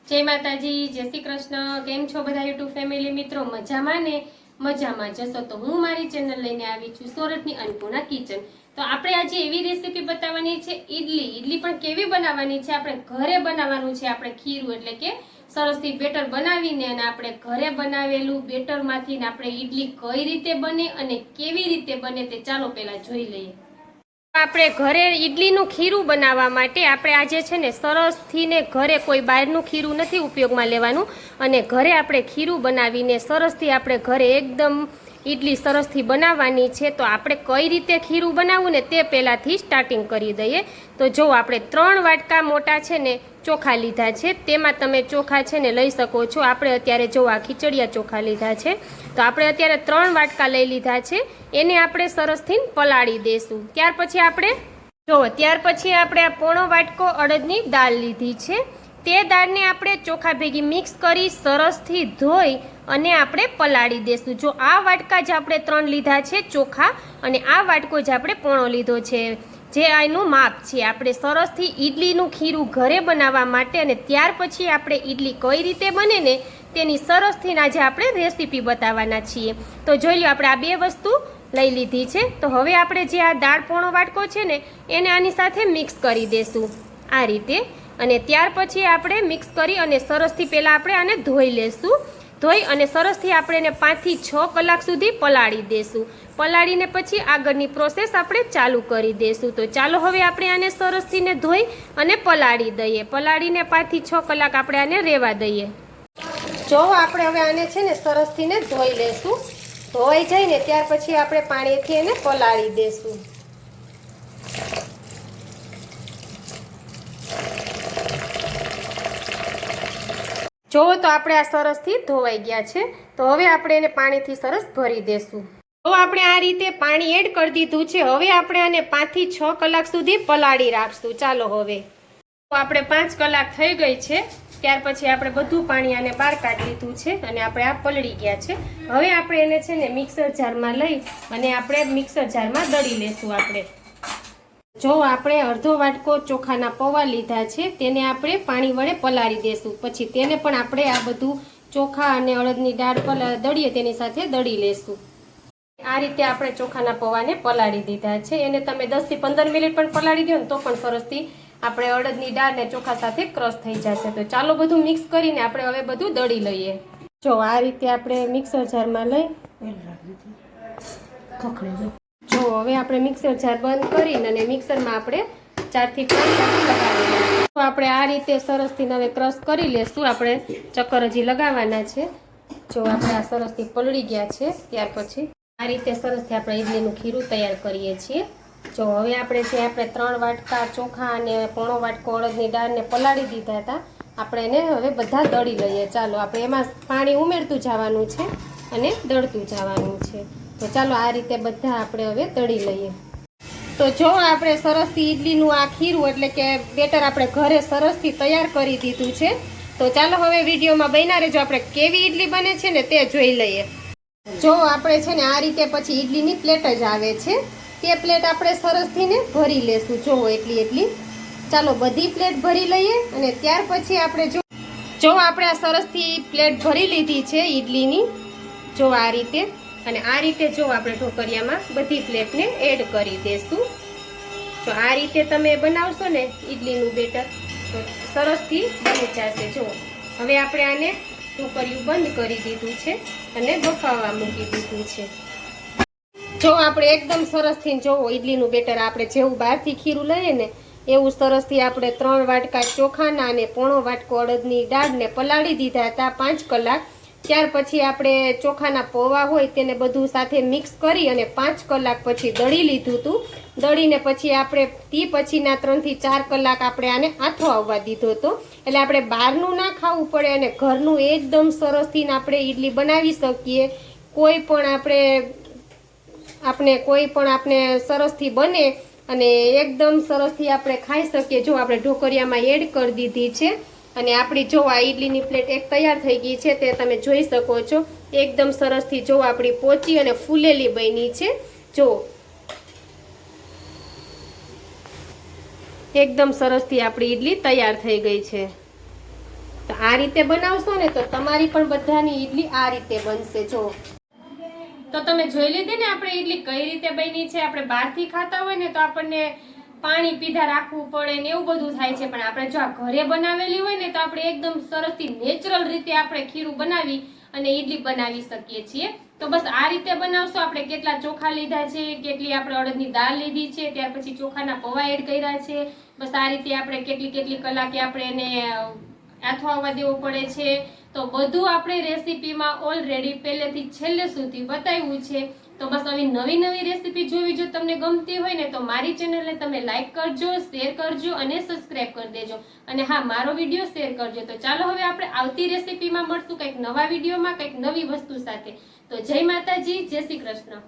जय माताजी, जय श्री कृष्ण। केम छो बधा यूट्यूब फैमिली मित्रों? मजामां ने मजामां जशो तो हूँ मारी चेनल लईने आवी छुं सोरठनी अन्नपूर्णा किचन। तो आपणे आज एवी रेसिपी बताववानी छे इडली पण केवी बनाववानी छे आपणे घरे बनाववानुं छे। आपणे खीरू एटले के सरसथी बेटर बनावीने अने आपणे घरे बनावेलुं बेटरमांथी आपणे इडली कई रीते बने अने केवी रीते बने ते चालो पहेला जोई लईए। આપણે ઘરે ઈડલીનું ખીરું બનાવવા માટે આપણે આજે છે ને સરસથી ને ઘરે કોઈ બહારનું ખીરું નથી ઉપયોગમાં લેવાનું અને ઘરે આપણે ખીરું બનાવીને સરસથી આપણે ઘરે એકદમ ઈડલી સરસથી બનાવવાની છે। તો આપણે કઈ રીતે ખીરું બનાવવું ને તે પહેલાંથી સ્ટાર્ટિંગ કરી દઈએ। તો જો આપણે 3 વાટકા મોટા છે ને ચોખા લીધા છે, તેમાં તમે ચોખા છે ને લઈ શકો છો। આપણે અત્યારે જો આ ખીચડિયા ચોખા લીધા છે, તો આપણે અત્યારે 3 વાટકા લઈ લીધા છે। એને આપણે સરસથી પલાળી દેશું। ત્યાર પછી આપણે આ પોણો વાટકો અડદની દાળ લીધી છે, તે દાળને આપણે ચોખા ભેગી મિક્સ કરી સરસથી ધોઈ અને આપણે પલાળી દેશું। જો આ વાટકા જ આપણે 3 લીધા છે ચોખા અને આ વાટકો જ આપણે પોણો લીધો છે, જે આનું માપ છે। આપણે સરસથી ઈડલીનું ખીરું ઘરે બનાવવા માટે અને ત્યાર પછી આપણે ઈડલી કઈ રીતે બને ને તેની સરસથી આજે આપણે રેસીપી બતાવવાના છીએ। તો જોઈ લો, આપણે આ બે વસ્તુ લઈ લીધી છે। તો હવે આપણે જે આ દાળ પોણો વાટકો છે ને એને આની સાથે મિક્સ કરી દેશું આ રીતે, અને ત્યાર પછી આપણે મિક્સ કરી અને સરસથી પહેલાં આપણે આને ધોઈ લેશું। ધોઈ અને સરસથી આપણે એને 5 થી 6 કલાક સુધી પલાળી દેશું। પલાળીને પછી આગળની પ્રોસેસ આપણે ચાલુ કરી દેશું। તો ચાલો હવે આપણે આને સરસથીને ધોઈ અને પલાળી દઈએ। પલાળીને 5 થી 6 કલાક આપણે આને રહેવા દઈએ। જો આપણે હવે આને છે ને સરસથીને ધોઈ લેશું। ધોવાઈ જાય ને ત્યાર પછી આપણે પાણીથી એને પલાળી દેશું। જો તો આપણે આ સરસથી ધોવાઈ ગયા છે, તો હવે આપણે એને પાણીથી સરસ ભરી દેશું। તો આપણે આ રીતે પાણી એડ કરી દીધું છે। હવે આપણે આને 5 થી 6 કલાક સુધી પલાળી રાખશું। ચાલો હવે તો આપણે 5 કલાક થઈ ગઈ છે, ત્યાર પછી આપણે બધું પાણી આને બહાર કાઢી લીધું છે અને આપણે આ પલળી ગયા છે। હવે આપણે એને છે ને મિક્સર જારમાં લઈ અને આપણે મિક્સર જારમાં દળી લેશું। આપણે જો આપણે અડધો વાટકો ચોખાના પૌવા લીધા છે, તેને આપણે પાણી વડે પલાળી દેશું। પછી તેને પણ આપણે આ બધું ચોખા અને અડદની દાળ દળીએ તેની સાથે દળી લેશું। આ રીતે આપણે ચોખાના પૌવાને પલાળી દીધા છે। એને તમે 10 થી 15 મિનિટ પણ પલાળી દો ને તો પણ સરસથી આપણે અડદની દાળ ને ચોખા સાથે ક્રશ થઈ જશે। તો ચાલો બધું મિક્સ કરીને આપણે હવે બધું દળી લઈએ। જો આ રીતે આપણે મિક્સર જારમાં લઈ જો હવે આપણે મિક્સર જાર બંધ કરીને અને મિક્સરમાં આપણે 4 થી 5 ચક્કર લગાવીએ। તો આપણે આ રીતે સરસથી હવે ક્રશ કરી લેશું। આપણે ચક્કર હજી લગાવવાના છે। જો આપણે આ સરસથી પલળી ગયા છે, ત્યાર પછી આ રીતે સરસથી આપણે ઈડલીનું ખીરું તૈયાર કરીએ છીએ। જો હવે આપણે 3 વાટકા ચોખા અને પોણો વાટકો અડદની દાળને પલાળી દીધા હતા, આપણે એને હવે બધા દળી લઈએ। ચાલો આપણે એમાં પાણી ઉમેરતું જવાનું છે અને દળતું જવાનું છે। તો ચાલો આ રીતે બધા આપણે હવે દળી લઈએ। તો જો આપણે સરસથી ઈડલીનું આ ખીરું એટલે કે બેટર આપણે ઘરે સરસથી તૈયાર કરી દીધું છે। તો ચાલો હવે વિડીયોમાં બન્યા રહેજો, આપણે કેવી ઈડલી બને છે ને તે જોઈ લઈએ। જો આપણે છે ને આ રીતે પછી ઈડલીની પ્લેટ જ આવે છે, તે પ્લેટ આપણે સરસથી ને ભરી લેશું। જો એટલી ચાલો બધી પ્લેટ ભરી લઈએ અને ત્યાર પછી આપણે જો આપણે આ સરસથી પ્લેટ ભરી લીધી છે ઈડલીની, જો આ રીતે, અને આ રીતે જો આપણે ઢોકળિયામાં બધી પ્લેટને એડ કરી દેશું। જો આ રીતે તમે બનાવશો ને ઈડલીનું બેટર તો સરસથી બની જશે। જો હવે આપણે આને ઢોકળિયું બંધ કરી દીધું છે અને બફાવવા મૂકી દીધું છે। જો આપણે એકદમ સરસથી જોવો ઈડલીનું બેટર આપણે જેવું બહારથી ખીરું લઈએ ને એવું સરસથી આપણે 3 વાટકા ચોખાના અને પોણો વાટકો અડદની દાળને પલાળી દીધા હતા 5 કલાક। ત્યાર પછી આપણે ચોખાના પૌવા હોય તેને બધું સાથે મિક્સ કરી અને 5 કલાક પછી દળી લીધું હતું। દળીને પછી આપણે પછીના 3 થી 4 કલાક આપણે આને આથો આવવા દીધો હતો। એટલે આપણે બહારનું ના ખાવું પડે અને ઘરનું એકદમ સરસથી આપણે ઈડલી બનાવી શકીએ। કોઈ પણ આપણે સરસથી બને અને એકદમ સરસથી આપણે ખાઈ શકીએ। જો આપણે ઢોકળિયામાં એડ કરી દીધી છે અને આપણી જો આ ઈડલીની પ્લેટ એક તૈયાર થઈ ગઈ છે, તે તમે જોઈ શકો છો। એકદમ સરસથી જો આપણી પોચી અને ફૂલેલી બની છે। જો એકદમ સરસથી આપણી ઈડલી તૈયાર થઈ ગઈ છે। તો આ રીતે બનાવશો ને તો તમારી પણ બધાની ઈડલી આ રીતે બનશે. જો તો તમે જોઈ લીધી ને આપણે ઈડલી કઈ રીતે બની છે. આપણે બહારથી ખાતા હોય ને તો આપણને પાણી પીધા રાખવું પડે ને એવું બધું થાય છે, પણ આપણે જો આ ઘરે બનાવેલી હોય ને તો આપણે એકદમ સરસથી નેચરલ રીતે આપણે ખીરું બનાવી અને ઈડલી બનાવી શકીએ છીએ. તો બસ આ રીતે બનાવશો. આપણે કેટલા ચોખા લીધા છે, કેટલી આપણે અડદની દાળ લીધી છે, ત્યાર પછી ચોખાના પૌવા એડ કર્યા છે. બસ આ રીતે આપણે કેટલી કલાકે આપણે એને આથવાવા દેવો પડે છે. તો બધું આપણે રેસીપીમાં ઓલરેડી પહેલેથી છેલ્લે સુધી બતાવ્યું છે. તો બસ આવી નવી રેસીપી જોવી જો તમને ગમતી હોય ને તો મારી ચેનલને તમે લાઈક કરજો, શેર કરજો અને સબસ્ક્રાઇબ કરી દેજો. અને હા, મારો વિડીયો શેર કરજો. તો ચાલો હવે આપણે આવતી રેસીપીમાં મળશું કંઈક નવા વિડીયોમાં કંઈક નવી વસ્તુ સાથે. તો જય માતાજી, જય શ્રી કૃષ્ણ.